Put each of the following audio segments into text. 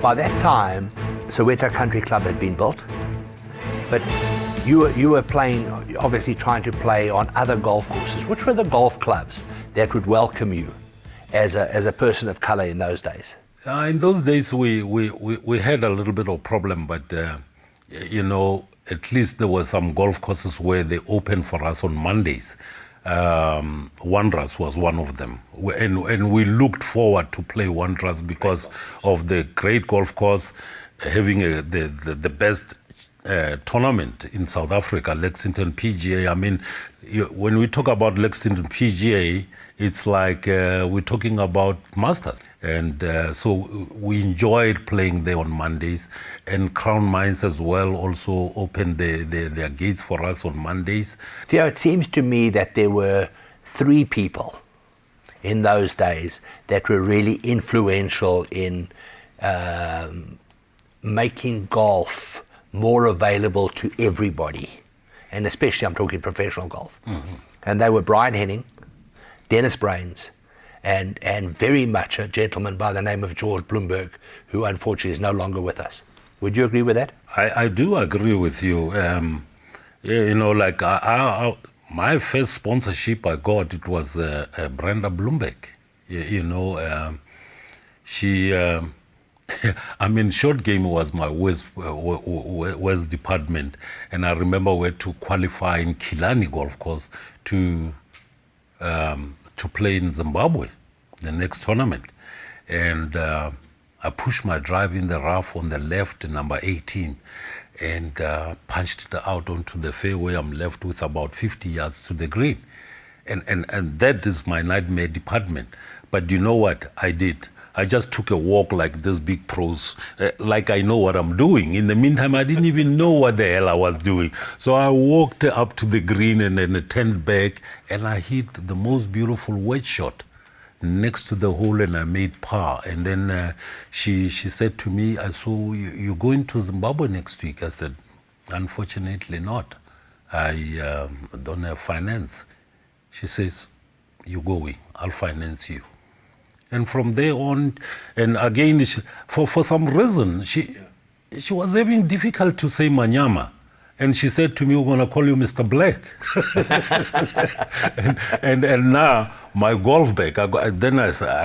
By that time, Soweto Country Club had been built, but you were playing, obviously trying to play on other golf courses. Which were the golf clubs that would welcome you as a person of color in those days? In those days, we had a little bit of problem, but at least there were some golf courses where they opened for us on Mondays. Wanderers was one of them, and we looked forward to play Wanderers because of the great golf course, having the best tournament in South Africa, Lexington PGA. I mean, when we talk about Lexington PGA, it's like we're talking about Masters. And so we enjoyed playing there on Mondays, and Crown Mines as well also opened their gates for us on Mondays. Theo, it seems to me that there were three people in those days that were really influential in making golf more available to everybody, and especially I'm talking professional golf. Mm-hmm. And they were Brian Henning, Dennis Brains, and very much a gentleman by the name of George Bloomberg, who unfortunately is no longer with us. Would you agree with that? I do agree with you. My first sponsorship I got, it was Brenda Bloomberg. She, short game was my West department, and I remember we had to qualify in Kilani Golf Course to play in Zimbabwe, the next tournament. And I pushed my drive in the rough on the left, number 18, and punched it out onto the fairway. I'm left with about 50 yards to the green. And that is my nightmare department. But you know what I did? I just took a walk like this big pros, like I know what I'm doing. In the meantime, I didn't even know what the hell I was doing. So I walked up to the green and then turned back, and I hit the most beautiful wedge shot next to the hole, and I made par. And then she said to me, I saw you're going to Zimbabwe next week. I said, unfortunately not. I don't have finance. She says, you're going, I'll finance you. And from there on, and again, for some reason, she was having difficult to say Manyama. And she said to me, we're going to call you Mr. Black. and now, my golf bag, I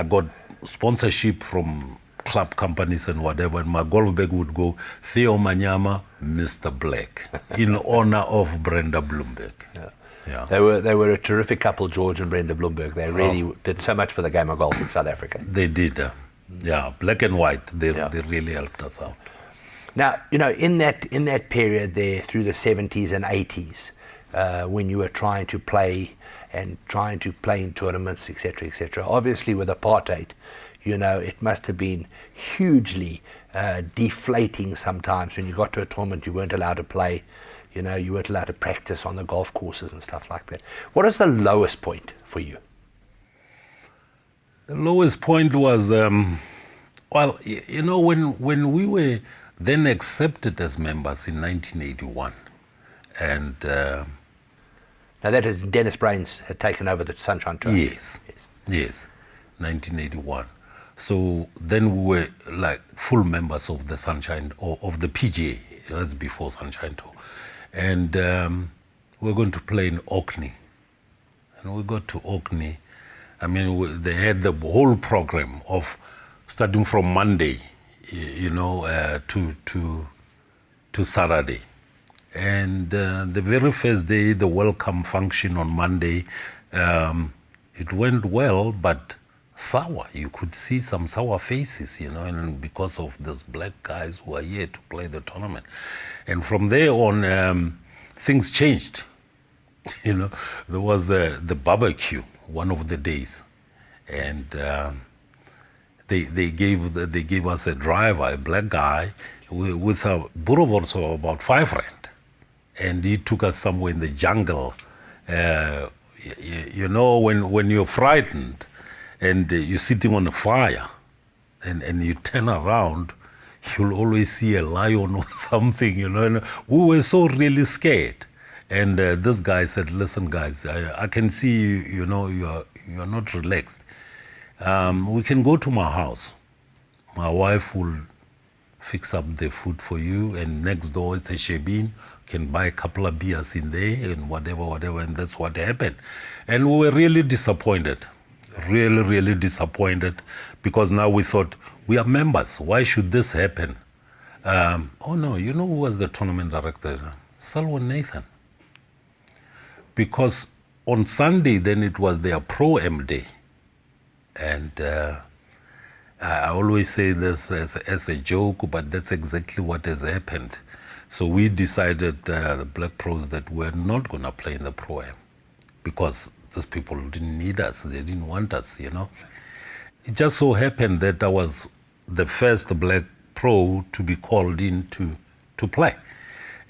got sponsorship from club companies and whatever, and my golf bag would go, Theo Manyama, Mr. Black, in honor of Brenda Bloomberg. Yeah. Yeah. They were a terrific couple, George and Brenda Bloomberg. They really did so much for the game of golf in South Africa. They did, yeah, black and white. They really helped us out. Now, in that period there, through the 70s and 80s, when you were trying to play in tournaments, etc., obviously with apartheid, it must have been hugely deflating sometimes when you got to a tournament you weren't allowed to play. You weren't allowed to practice on the golf courses and stuff like that. What is the lowest point for you? The lowest point was, when we were then accepted as members in 1981, and now that is Dennis Brains had taken over the Sunshine Tour. Yes, 1981. So then we were like full members of the Sunshine, or of the PGA. That's before Sunshine Tour. And we're going to play in Orkney. And we got to Orkney. They had the whole program of starting from Monday, to Saturday. And the very first day, the welcome function on Monday, it went well, but sour. You could see some sour faces, and because of these black guys who are here to play the tournament. And from there on, things changed. There was the barbecue one of the days, and they gave us a driver, a black guy, with a boerewors of about 5 rand, and he took us somewhere in the jungle. When you're frightened and you're sitting on a fire, and you turn around, you'll always see a lion or something, and we were so really scared. And this guy said, listen guys, I can see you're not relaxed. We can go to my house. My wife will fix up the food for you, and next door is a shebeen, can buy a couple of beers in there and whatever, and that's what happened. And we were really disappointed, really disappointed, because now we thought, we are members, why should this happen? Oh no, you know who was the tournament director? Selwyn Nathan. Because on Sunday, then it was their Pro-Am day. And I always say this as a joke, but that's exactly what has happened. So we decided, the Black Pros, that we're not going to play in the Pro-Am because these people didn't need us. They didn't want us, you know. It just so happened that I was the first Black Pro to be called in to play.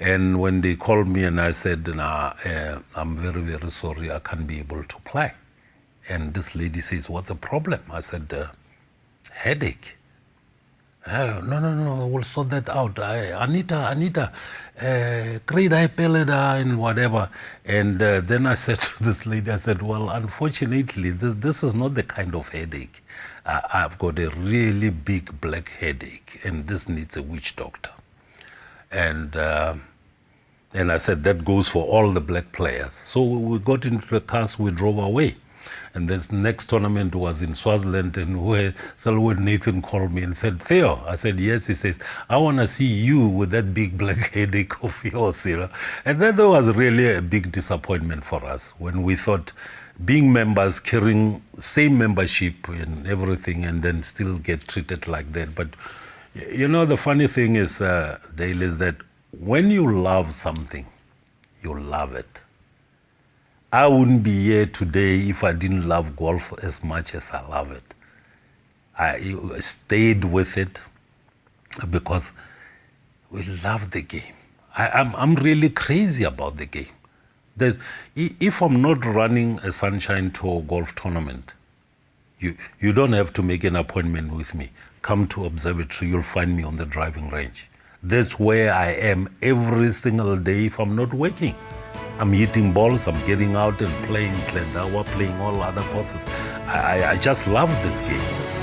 And when they called me and I said, nah, I'm very sorry, I can't be able to play. And this lady says, what's the problem? I said, headache. No, we'll sort that out. Anita, grade I pelada and whatever. And then I said to this lady, I said, well, unfortunately, this is not the kind of headache. I've got a really big black headache, and this needs a witch doctor. And I said, that goes for all the black players. So we got into the cars, we drove away. And this next tournament was in Swaziland, and where Selwyn Nathan called me and said, Theo. I said, yes. He says, I want to see you with that big black headache of yours, you know. And that was really a big disappointment for us when we thought being members, carrying same membership and everything, and then still get treated like that. But, you know, the funny thing is, Dale, is that when you love something, you love it. I wouldn't be here today if I didn't love golf as much as I love it. I stayed with it because we love the game. I'm really crazy about the game. If I'm not running a Sunshine Tour golf tournament, you don't have to make an appointment with me. Come to Observatory, you'll find me on the driving range. That's where I am every single day if I'm not working. I'm hitting balls, I'm getting out and playing Glendawa, playing all other courses. I just love this game.